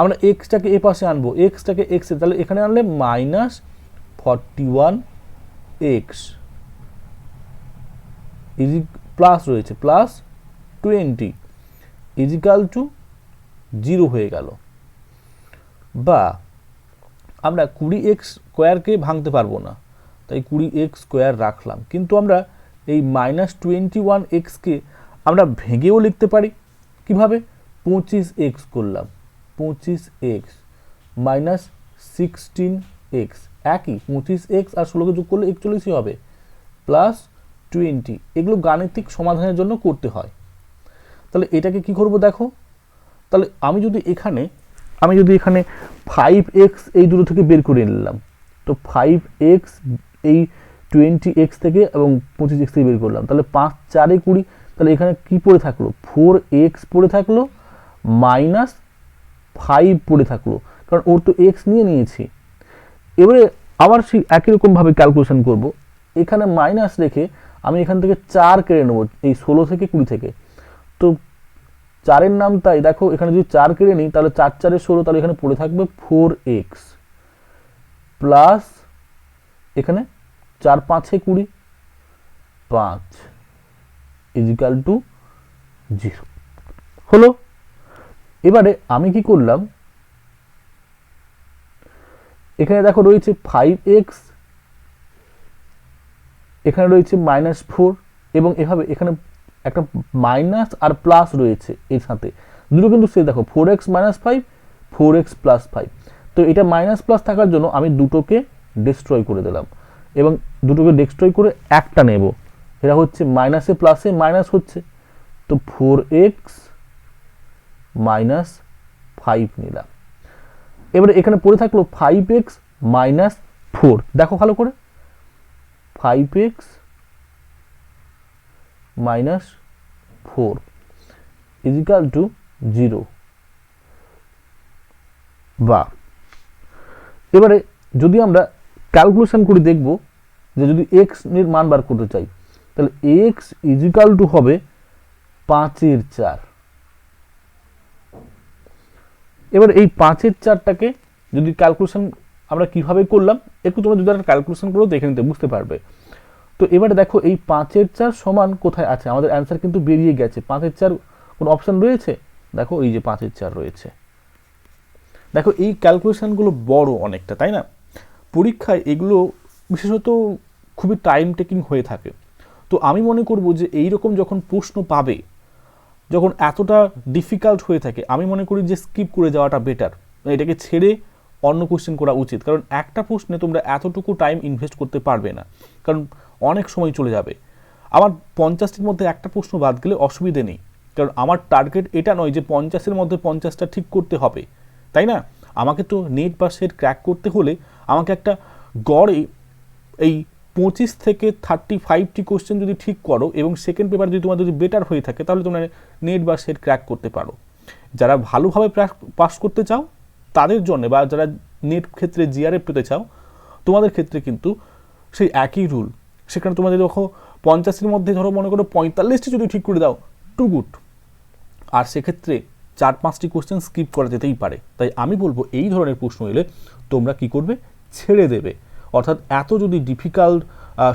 আমরা এক্সটাকে এ পাশে আনবো, এক্সটাকে এক্সে, তাহলে এখানে আনলে -41x ইজি প্লাস রয়েছে +20 ইজিক্যাল টু 0 হয়ে গেল। বা আমরা 20x স্কোয়ারকে ভাঙতে পারবো না, তাই 20x স্কোয়ার রাখলাম, কিন্তু আমরা এই -21xকে আমরা ভেঙেও লিখতে পারি। কিভাবে? 25x করলাম, 25x -16x, একই 25x আর 16কে যোগ করলে 41ই হবে, +20। এগুলো গাণিতিক সমাধানের জন্য করতে হয়। তাহলে এটাকে কি করব দেখো, তাহলে আমি যদি এখানে 5x এই দুটো থেকে বের করে নিলাম, তো 5x এই 20x থেকে এবং 25x থেকে বের করলাম, তাহলে 5 4 20, তাহলে এখানে কি পড়ে থাকলো? 4x পড়ে থাকলো, -5 পড়ে থাকলো, কারণ ওর তো x নিয়ে নিয়েছি। এবারে আবার সেই একই রকমভাবে ক্যালকুলেশন করব, এখানে মাইনাস রেখে আমি এখান থেকে 4 কেড়ে নেব, এই 16 থেকে 20 থেকে, তো 4-এর নাম তাই, দেখো এখানে যদি 4 কেড়ে নিই তাহলে 4 4 16, তাহলে এখানে পড়ে থাকবে 4x প্লাস এখানে 4 5 20, 5 ইজিক্যাল টু 0 হলো। এবারে আমি কি করলাম, এখানে দেখো রয়েছে 5x, এখানে রয়েছে -4, এবং এভাবে এখানে একটা মাইনাস আর প্লাস রয়েছে এর সাথে, দুটো কিন্তু সে দেখো 4x - 5, 4x + 5, তো এটা মাইনাস প্লাস থাকার জন্য আমি দুটোকে ডিস্ট্রয় করে দিলাম, এবং দুটোকে ডিস্ট্রয় করে একটা নেব, এটা হচ্ছে মাইনাসে প্লাসে মাইনাস হচ্ছে, তো 4x - 5 নিলাম। এবারে এখানে পড়ে থাকলো 5x - 4, দেখো ভালো করে, 5x - 4 ইজিক্যাল টু 0। বা এবারে যদি আমরা ক্যালকুলেশন করে দেখব যে যদি x এর মান বার করতে চাই, তাহলে x ইজিক্যাল টু হবে 5-এর 4। এবার এই 5-এর 4টাকে যদি ক্যালকুলেশন আমরা কিভাবে করলাম, একটু তোমরা যদি একটা ক্যালকুলেশন করো দেখে নিতে বুঝতে পারবে। তো এবারে দেখো এই 5-এর 4 সমান কোথায় আছে, আমাদের অ্যান্সার কিন্তু বেরিয়ে গেছে। 5-এর 4 কোন অপশন রয়েছে? দেখো এই যে 5-এর 4 রয়েছে। দেখো এই ক্যালকুলেশনগুলো বড় অনেকটা, তাই না? পরীক্ষায় এগুলো বিশেষত খুবই টাইম টেকিং হয়ে থাকে। তো আমি মনে করব যে এইরকম যখন প্রশ্ন পাবে, যখন এতটা ডিফিকাল্ট হয়ে থাকে, আমি মনে করি যে স্কিপ করে যাওয়াটা বেটার, এটাকে ছেড়ে অন্য কোশ্চেন করা উচিত। কারণ একটা প্রশ্নে তোমরা এতটুকু টাইম ইনভেস্ট করতে পারবে না, কারণ অনেক সময় চলে যাবে। আমার 50টির মধ্যে একটা প্রশ্ন বাদ গেলে অসুবিধে নেই, কারণ আমার টার্গেট এটা নয় যে 50-এর মধ্যে 50টা ঠিক করতে হবে, তাই না? আমাকে তো নেট বা সেট ক্র্যাক করতে হলে আমাকে একটা গড়ে এই 25 থেকে 35টি কোশ্চেন যদি ঠিক করো, এবং সেকেন্ড পেপার যদি তোমার যদি বেটার হয়ে থাকে, তাহলে তোমরা নেট বা সেট ক্র্যাক করতে পারো। যারা ভালোভাবে পাস করতে চাও তাদের জন্য, বা যারা নেট ক্ষেত্রে জিআরএফ পেতে চাও, তোমাদের ক্ষেত্রে কিন্তু সেই একই রুল। সেখানে তোমাদের দেখো 50-এর মধ্যে ধরো মনে করো 45টি যদি ঠিক করে দাও, টু গুড। আর সেক্ষেত্রে 4-5টি কোশ্চেন স্কিপ করা যেতেই পারে। তাই আমি বলবো এই ধরনের প্রশ্ন এলে তোমরা কি করবে? ছেড়ে দেবে। অর্থাৎ এত যদি ডিফিকাল্ট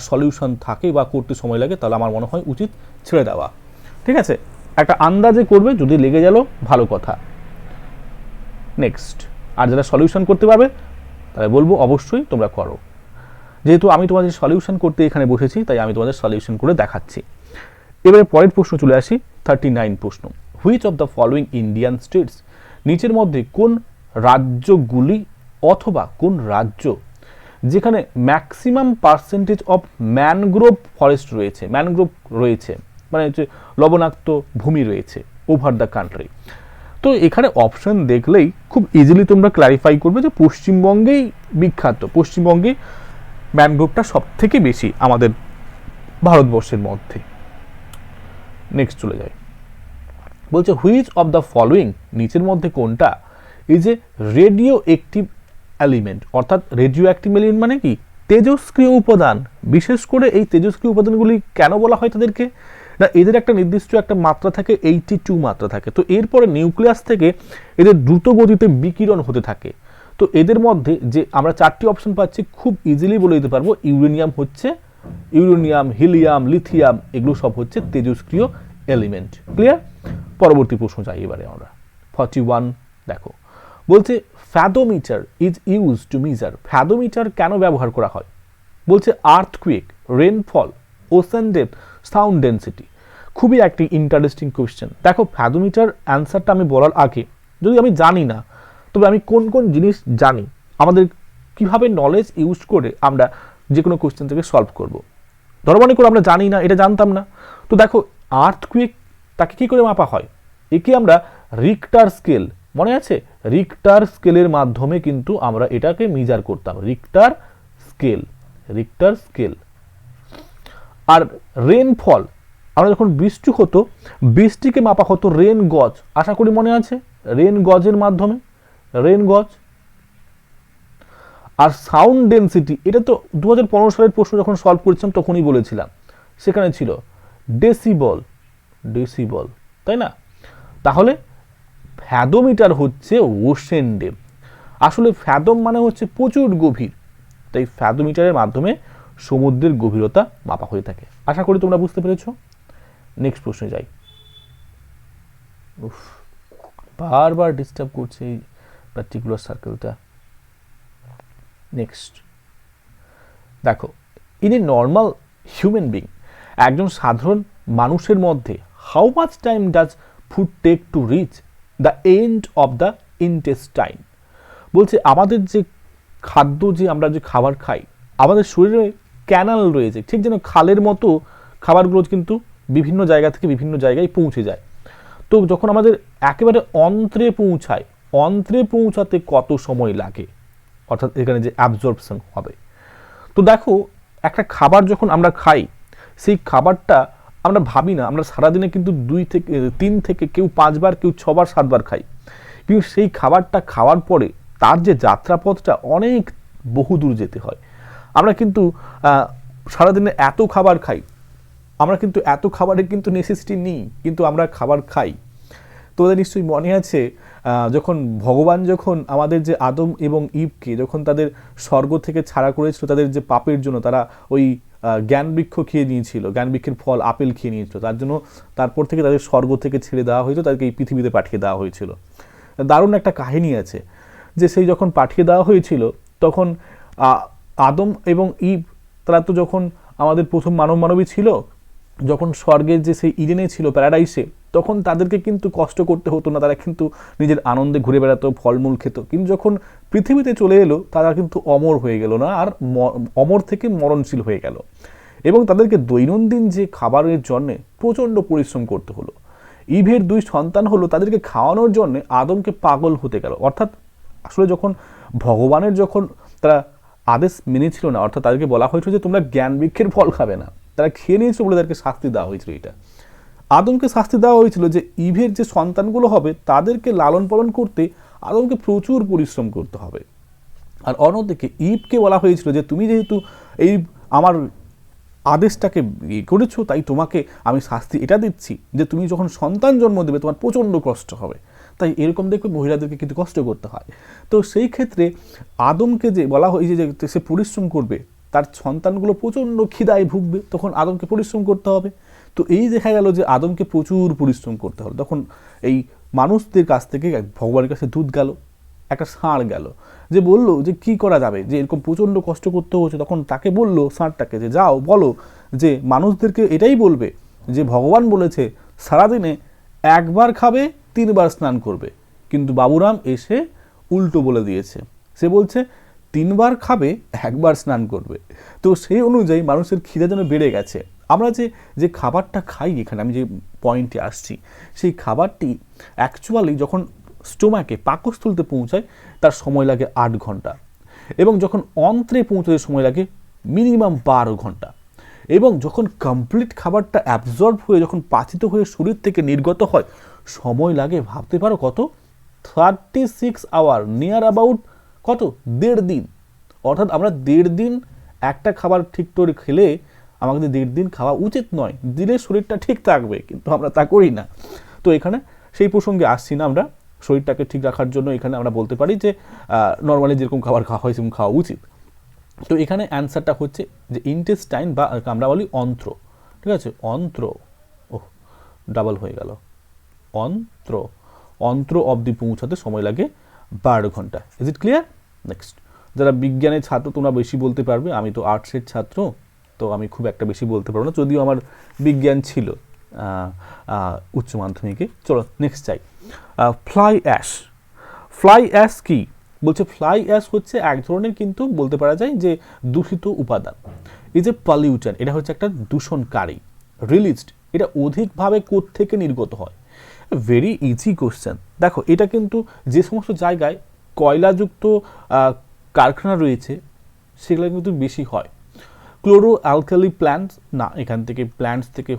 সলিউশন থাকে বা করতে সময় লাগে, তাহলে আমার মনে হয় উচিত ছেড়ে দেওয়া। ঠিক আছে, একটা আন্দাজে করবে, যদি লেগে গেল ভালো কথা। নেক্সট, আর যারা সলিউশন করতে পারবে তাহলে বলবো অবশ্যই তোমরা করো। যেহেতু আমি তোমাদের সলিউশন করতে এখানে বসেছি, তাই আমি তোমাদের সলিউশন করে দেখাচ্ছি। এবারে পরের প্রশ্ন চলে আসি, 39 প্রশ্ন। Which of the following Indian states, নিচের মধ্যে কোন রাজ্যগুলি অথবা কোন রাজ্য যেখানে maximum percentage of mangrove forest রয়েছে, ম্যানগ্রোভ রয়েছে মানে হচ্ছে লবণাক্ত ভূমি রয়েছে ওভার দ্য কান্ট্রি। তো এখানে অপশন দেখলেই খুব ইজিলি তোমরা ক্ল্যারিফাই করবে যে পশ্চিমবঙ্গেই বিখ্যাত, পশ্চিমবঙ্গে ম্যানগ্রোভটা সব থেকে বেশি আমাদের ভারতবর্ষের মধ্যে। নেক্সট চলে যায়, বলছে হুইচ অফ দ্য ফলোয়িং, নিচের মধ্যে কোনটা is a radio active element. অর্থাৎ রেডিও অ্যাক্টিভ এলিমেন্ট মানে কি? তেজস্ক্রিয় উপাদান। বিশেষ করে এই তেজস্ক্রিয় উপাদানগুলি কেন বলা হয় তাদেরকে? না, এদের একটা নির্দিষ্ট একটা মাত্রা থাকে, 82 মাত্রা থাকে। তো এরপরে নিউক্লিয়াস থেকে এদের দ্রুত গতিতে বিকিরণ হতে থাকে। তো এদের মধ্যে যে আমরা 4টি অপশন পাচ্ছি, খুব ইজিলি বলে দিতে পারবো ইউরেনিয়াম হচ্ছে, ইউরেনিয়াম, হিলিয়াম, লিথিয়াম, এগুলো সব হচ্ছে তেজস্ক্রিয় এলিমেন্ট। ক্লিয়ার? পরবর্তী প্রশ্ন যাই এবারে আমরা। 41 দেখো, বলছে fathometer is use to measure. Fathometer কেন ব্যবহার করা হয়? বলছে earthquake, rainfall, ocean depth, sound density. খুবই একটি ইন্টারেস্টিং কোয়েশ্চেন। দেখো, ফ্যাদোমিটার অ্যান্সারটা আমি বলার আগে, যদি আমি জানি না, তবে আমি কোন কোন জিনিস জানি, আমাদের কিভাবে নলেজ ইউজ করে আমরা যে কোনো কোয়েশ্চেন থেকে সলভ করব। ধরো মনে করে আমরা জানি না, এটা জানতাম না। তো দেখো, আর্থকুয়েক তাকে কি করে মাপা হয়? একে আমরা রিক্টার স্কেল, মনে আছে? রিক্টার স্কেলের মাধ্যমে কিন্তু আমরা এটাকে মেজার করতাম। Richter scale, Richter scale. আর রেনফল, আমরা যখন বৃষ্টি হতো, বৃষ্টিকে মাপা হতো রেন গজ, আশা করি মনে আছে, রেন গজের মাধ্যমে, রেন গজ। আর সাউন্ড ডেন্সিটি, এটা তো 2015 সালের প্রশ্ন যখন সলভ করেছিলাম তখনই বলেছিলাম, সেখানে ছিল ডেসিবল, ডেসিবল, তাই না? তাহলে ফ্যাদোমিটার হচ্ছে ওশেন ডেপথ। আসলে ফ্যাদম মানে হচ্ছে প্রচুর গভীর, তাই ফ্যাদোমিটারের মাধ্যমে সমুদ্রের গভীরতা মাপা হয়ে থাকে। আশা করি তোমরা বুঝতে পেরেছ। নেক্সট প্রশ্নে যাই। বারবার ডিস্টার্ব করছে এই পার্টিকুলার সার্কেলটা। নেক্সট দেখো, in a normal human being, একজন সাধারণ মানুষের মধ্যে how much time does food take to reach the end of the intestine. বলছে আমাদের যে খাদ্য, যে আমরা যে খাবার খাই, আমাদের শরীরে ক্যানাল রয়েছে, ঠিক যেন খালের মতো খাবারগুলো কিন্তু বিভিন্ন জায়গা থেকে বিভিন্ন জায়গায় পৌঁছে যায়। তো যখন আমাদের একেবারে অন্ত্রে পৌঁছায়, অন্ত্রে পৌঁছাতে কত সময় লাগে, অর্থাৎ এখানে যে অ্যাবজর্পশন হবে। তো দেখো, একটা খাবার যখন আমরা খাই, সেই খাবারটা আমরা ভাবি না, আমরা সারাদিনে কিন্তু 2 থেকে 3 থেকে কেউ 5 বার, কেউ 6 বার 7 বার খাই। কিন্তু সেই খাবারটা খাওয়ার পরে তার যে যাত্রাপথটা অনেক বহুদূর যেতে হয়। আমরা কিন্তু সারাদিনে এত খাবার খাই, আমরা কিন্তু এত খাবারের কিন্তু নেসেসিটি নেই, কিন্তু আমরা খাবার খাই। তোদের নিশ্চয়ই মনে আছে, যখন ভগবান যখন আমাদের যে আদম এবং ঈভকে যখন তাদের স্বর্গ থেকে ছাড়া করেছিল, তাদের যে পাপের জন্য তারা ওই জ্ঞান বৃক্ষ খেয়ে নিয়েছিল, জ্ঞান বৃক্ষের ফল আপেল খেয়ে নিয়েছিল, তার জন্য তারপর থেকে তাদের স্বর্গ থেকে ছেড়ে দেওয়া হয়েছিল, তাদেরকে এই পৃথিবীতে পাঠিয়ে দেওয়া হয়েছিল। দারুণ একটা কাহিনী আছে, যে সেই যখন পাঠিয়ে দেওয়া হয়েছিল তখন আদম এবং ঈভ তারা তো যখন আমাদের প্রথম মানবী ছিল, যখন স্বর্গের যে সেই ইডেনে ছিল, প্যারাডাইসে, তখন তাদেরকে কিন্তু কষ্ট করতে হতো না, তারা কিন্তু নিজের আনন্দে ঘুরে বেড়াতো, ফলমূল খেত। কিন্তু যখন পৃথিবীতে চলে এলো, তারা কিন্তু অমর হয়ে গেল না, আর অমর থেকে মরণশীল হয়ে গেল, এবং তাদেরকে দৈনন্দিন যে খাবারের জন্যে প্রচণ্ড পরিশ্রম করতে হলো। ঈভের 2 সন্তান হলো, তাদেরকে খাওয়ানোর জন্য আদমকে পাগল হতে গেল। অর্থাৎ আসলে যখন ভগবানের যখন তারা আদেশ মেনেছিল না, অর্থাৎ তাদেরকে বলা হয়েছিল যে তোমরা জ্ঞান বৃক্ষের ফল খাবে না, তারা খেয়ে নিয়েছিল বলে তাদেরকে শাস্তি দেওয়া হয়েছিল। এটা আদমকে শাস্তি দেওয়া হয়েছিল যে ঈভের যে সন্তানগুলো হবে তাদেরকে লালন পালন করতে আদমকে প্রচুর পরিশ্রম করতে হবে। আর অন্যদিকে ঈভকে বলা হয়েছিল যে তুমি যেহেতু এই আমার আদেশটাকে করেছো, তাই তোমাকে আমি শাস্তি এটা দিচ্ছি যে তুমি যখন সন্তান জন্ম দেবে তোমার প্রচণ্ড কষ্ট হবে। তাই এরকম দেখবে মহিলাদেরকে কিন্তু কষ্ট করতে হয়। তো সেই ক্ষেত্রে আদমকে যে বলা হয়েছে যে সে পরিশ্রম করবে, তার সন্তানগুলো প্রচণ্ড খিদায় ভুগবে, তখন আদমকে পরিশ্রম করতে হবে। তো এই দেখা গেল যে আদমকে প্রচুর পরিশ্রম করতে হলো। তখন এই মানুষদের কাছ থেকে ভগবানের কাছে দূত গেল, একটা ষাঁড় গেল, যে বলল যে কি করা যাবে, যে এরকম প্রচণ্ড কষ্ট করতে হচ্ছে। তখন তাকে বলল, ষাঁড়টাকে, যে যাও বলো যে মানুষদেরকে এটাই বলবে যে ভগবান বলেছে সারাদিনে 1 বার খাবে, 3 বার স্নান করবে, কিন্তু বাবুরাম এসে উল্টো বলে দিয়েছে, সে বলছে 3 বার খাবে, 1 বার স্নান করবে। তো সেই অনুযায়ী মানুষের খিদে যেন বেড়ে গেছে। আমরা যে খাবারটা খাই, এখানে আমি যে পয়েন্টে আসছি, সেই খাবারটি অ্যাকচুয়ালি যখন স্টোমাকে, পাকস্থলীতে পৌঁছায় তার সময় লাগে 8 ঘন্টা, এবং যখন অন্ত্রে পৌঁছাতে সময় লাগে মিনিমাম 12 ঘন্টা, এবং যখন কমপ্লিট খাবারটা অ্যাবজর্ব হয়ে যখন পাচিত হয়ে শরীর থেকে নির্গত হয় সময় লাগে, ভাবতে পারো কত, 36 আওয়ার, নিয়ার অ্যাবাউট কত, 1.5 দিন। অর্থাৎ আমরা 1.5 দিন একটা খাবার ঠিক করে খেলে আমাদের 1.5 দিন খাওয়া উচিত নয়, দিলে শরীরটা ঠিক থাকবে, কিন্তু আমরা তা করি না। তো এখানে সেই প্রসঙ্গে আসছি না, আমরা শরীরটাকে ঠিক রাখার জন্য এখানে আমরা বলতে পারি যে নর্মালি যেরকম খাবার খাওয়া হয় সেরকম খাওয়া উচিত। তো এখানে অ্যান্সারটা হচ্ছে যে ইন্টেস্টাইন বা আমরা বলি অন্ত্র, ঠিক আছে, অন্ত্র, ওহ ডাবল হয়ে গেল, অন্ত্র, অন্ত্র অবধি পৌঁছাতে সময় লাগে 12 ঘন্টা। Is it clear? নেক্সট, যারা বিজ্ঞানের ছাত্র তোমরা বেশি বলতে পারবে, আমি তো আর্টসের ছাত্র, তো আমি খুব একটা বেশি বলতে পারবো না, যদিও আমার বিজ্ঞান ছিল উচ্চ মাধ্যমিকে। চলো নেক্সট চাই, ফ্লাই অ্যাশ। ফ্লাই অ্যাশ কি বলছে? ফ্লাই অ্যাশ হচ্ছে এক ধরনের কিন্তু বলতে পারা যায় যে দূষিত উপাদান, এই যে পলিউটান, এটা হচ্ছে একটা দূষণকারী, রিলিজড। এটা অধিকভাবে কোত্থেকে নির্গত হয়? Very easy question. দেখো এটা কিন্তু যে সমস্ত জায়গায় কয়লাযুক্ত কারখানা রয়েছে সেগুলো কিন্তু বেশি হয়। ক্লোরো অ্যালকালি প্ল্যান্টস না, এখান থেকে প্ল্যান্টস থেকে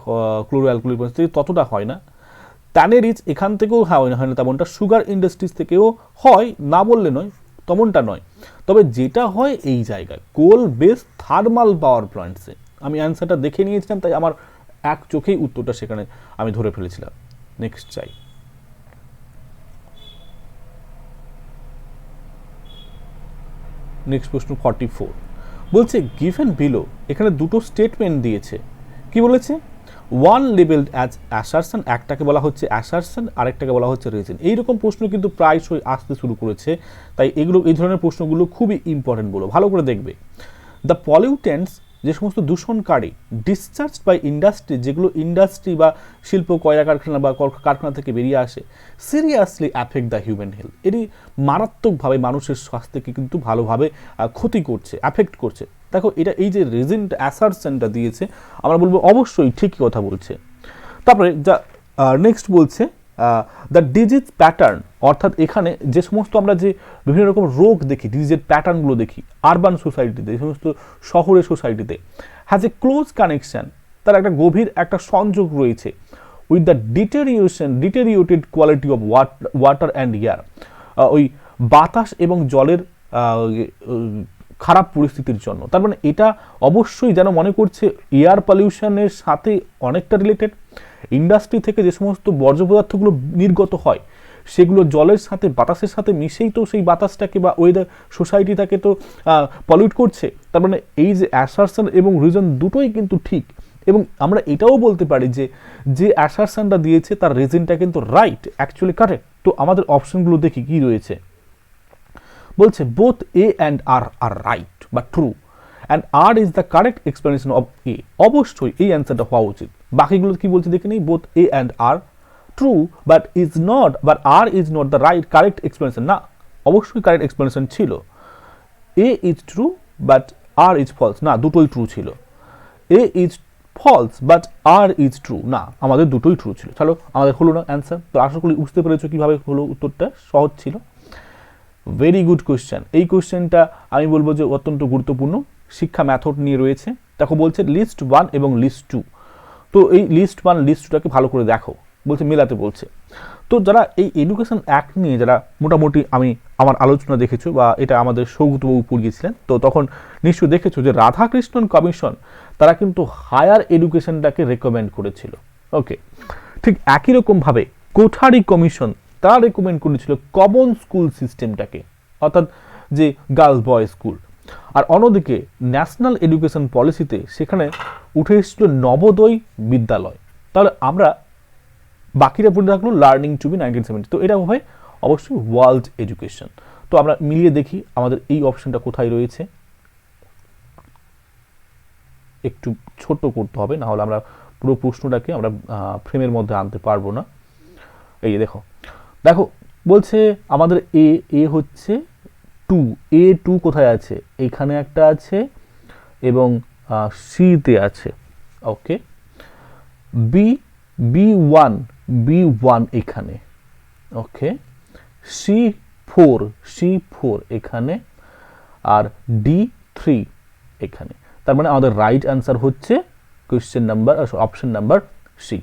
ক্লোরো অ্যালকালি প্ল্যান্টস থেকে ততটা হয় না। ট্যানেরিজ এখান থেকেও হয় না তেমনটা। সুগার ইন্ডাস্ট্রিজ থেকেও হয় না বললে নয়, তেমনটা নয়। তবে যেটা হয় এই জায়গায় কোল বেস থার্মাল পাওয়ার প্ল্যান্টসে। আমি অ্যান্সারটা দেখে নিয়েছিলাম, তাই আমার এক চোখেই উত্তরটা সেখানে আমি ধরে ফেলেছিলাম। নেক্সট চাই, নেক্সট প্রশ্ন 44 বলছে গিভেন বিলো, এখানে দুটো স্টেটমেন্ট দিয়েছে। কি বলেছে? ওয়ান লেবেলড অ্যাজ অ্যাসারশন, একটাকে বলা হচ্ছে অ্যাসারশন, আরেকটাকে বলা হচ্ছে রিজন। এইরকম প্রশ্ন কিন্তু প্রায়শই আসতে শুরু করেছে, তাই এগুলো এই ধরনের প্রশ্নগুলো খুবই ইম্পর্টেন্ট বলো, ভালো করে দেখবে। দ্য পলিউটেন্টস, যে সমস্ত দূষণকারী, ডিসচার্জ বাই ইন্ডাস্ট্রি, যেগুলো ইন্ডাস্ট্রি বা শিল্প কয়লা কারখানা বা কারখানা থেকে বেরিয়ে আসে, seriously affect the human health, এটি মারাত্মকভাবে মানুষের স্বাস্থ্যকে কিন্তু ভালোভাবে ক্ষতি করছে, অ্যাফেক্ট করছে। দেখো এটা এই যে রিজেন্ট অ্যাসারশনটা দিয়েছে, আমরা বলবো অবশ্যই ঠিকই কথা বলছে। তারপরে যা নেক্সট বলছে দ্য ডিজিজ প্যাটার্ন, অর্থাৎ এখানে যে সমস্ত আমরা যে বিভিন্ন রকম রোগ দেখি, ডিজিজের প্যাটার্নগুলো দেখি আরবান সোসাইটিতে, এই সমস্ত শহরের সোসাইটিতে, হ্যাজ এ ক্লোজ কানেকশন, তার একটা গভীর একটা সংযোগ রয়েছে with the deteriorated quality of water and air, ওই বাতাস এবং জলের খারাপ পরিস্থিতির জন্য। তার মানে এটা অবশ্যই যেন মনে করছে এয়ার পলিউশনের সাথে অনেকটা রিলেটেড। ইন্ডাস্ট্রি থেকে যে সমস্ত বর্জ্য পদার্থগুলো নির্গত হয় সেগুলো জলের সাথে বাতাসের সাথে মিশেই তো সেই বাতাসটাকে বা ওয়েদার সোসাইটিটাকে তো পলিউট করছে। তার মানে এই যে অ্যাসারশন এবং রিজন দুটোই কিন্তু ঠিক, এবং আমরা এটাও বলতে পারি যে যে অ্যাসারশনটা দিয়েছে তার রিজনটা কিন্তু রাইট, অ্যাকচুয়ালি কারেক্ট। তো আমাদের অপশনগুলো দেখি কি রয়েছে। বলছে both A and R are right বা true, and R is the correct explanation of A. অবশ্যই এই অ্যান্সারটা হওয়া উচিত। বাকিগুলো কি বলছে দেখে নেই। Both A and R true but R is not the right correct explanation. না, অবশ্যই কারেক্ট এক্সপ্লেনেশন ছিল। A is true but R is false, না দুটোই ট্রু ছিল। A is false but R is true, না আমাদের দুটোই ট্রু ছিল। চলো আমাদের হলো না অ্যান্সার। তো আশা করি বুঝতে পেরেছো কীভাবে হলো, উত্তরটা সহজ ছিল। Very good question. এই কোয়েশ্চেনটা আমি বলবো যে অত্যন্ত গুরুত্বপূর্ণ, শিক্ষা মেথড নিয়ে রয়েছে। দেখো বলছে লিস্ট 1 এবং লিস্ট 2। তো এই লিস্ট 1 লিস্ট 2টাকে ভালো করে দেখো, বলছে মেলাতে বলছে। তো যারা এই এডুকেশন অ্যাক্ট নিয়ে যারা মোটামুটি আমার আলোচনা দেখেছো বা এটা আমাদের সৌগতবাবু পড়িয়েছিলেন, তো তখন নিশ্চয়ই দেখেছো যে রাধাকৃষ্ণন কমিশন তারা কিন্তু হায়ার এডুকেশনটাকে রেকমেন্ড করেছিল। ওকে, ঠিক একই রকমভাবে কোঠারি কমিশন তারা রেকমেন্ড করেছিল কমন স্কুল সিস্টেমটাকে, অর্থাৎ যে গার্লস বয়েজ স্কুল। আর অন্যদিকে ন্যাশনাল এডুকেশন পলিসিতে সেখানে উঠে এসেছিল নবোদয় বিদ্যালয়। তাহলে আমরা বাকিটা পড়ে থাকলো লার্নিং টু বি 1970। তো এটা হয় অবশ্যই ওয়ার্ল্ড এডুকেশন। তো আমরা মিলিয়ে দেখি আমাদের এই অপশনটা কোথায় রয়েছে। একটু ছোট করতে হবে, না হলে আমরা পুরো প্রশ্নটাকে আমরা ফ্রেমের মধ্যে আনতে পারবো না। এই দেখো দেখো বলছে আমাদের এ হচ্ছে 2, A2 কোথায় আছে? এখানে একটা আছে এবং সিতে আছে। ওকে, B1 এখানে। ওকে, C4 এখানে, আর D3 এখানে। তার মানে আমাদের রাইট অ্যান্সার হচ্ছে question number option number C.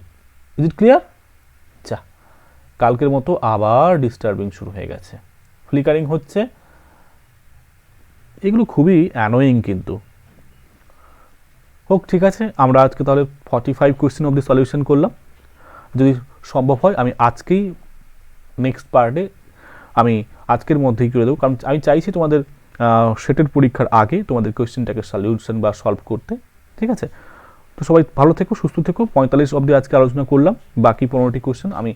Is it clear? আচ্ছা, কালকের মতো আবার ডিস্টার্বিং শুরু হয়ে গেছে, ফ্লিকারিং হচ্ছে, এগুলো খুবই অ্যানোয়িং কিন্তু। হোক, ঠিক আছে, আমরা আজকে তাহলে 45 কোয়েশ্চেন অবধি সলিউশন করলাম। যদি সম্ভব হয় আমি আজকেই নেক্সট পার্টে আমি আজকের মধ্যেই করে দেবো, কারণ আমি চাইছি তোমাদের সেটের পরীক্ষার আগে তোমাদের কোয়েশ্চেনটাকে সলিউশন বা সলভ করতে। ঠিক আছে, তো সবাই ভালো থেকো, সুস্থ থেকো। 45 অবধি আজকে আলোচনা করলাম, বাকি 15টি কোয়েশ্চেন আমি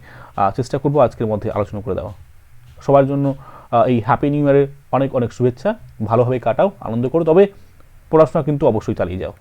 চেষ্টা করবো আজকের মধ্যে আলোচনা করে দেওয়া। সবার জন্য এই হ্যাপি নিউ ইয়ারের অনেক অনেক শুভেচ্ছা। ভালোভাবে কাটাও, আনন্দ করো, তবে পড়াশোনা কিন্তু অবশ্যই চালিয়ে যাও।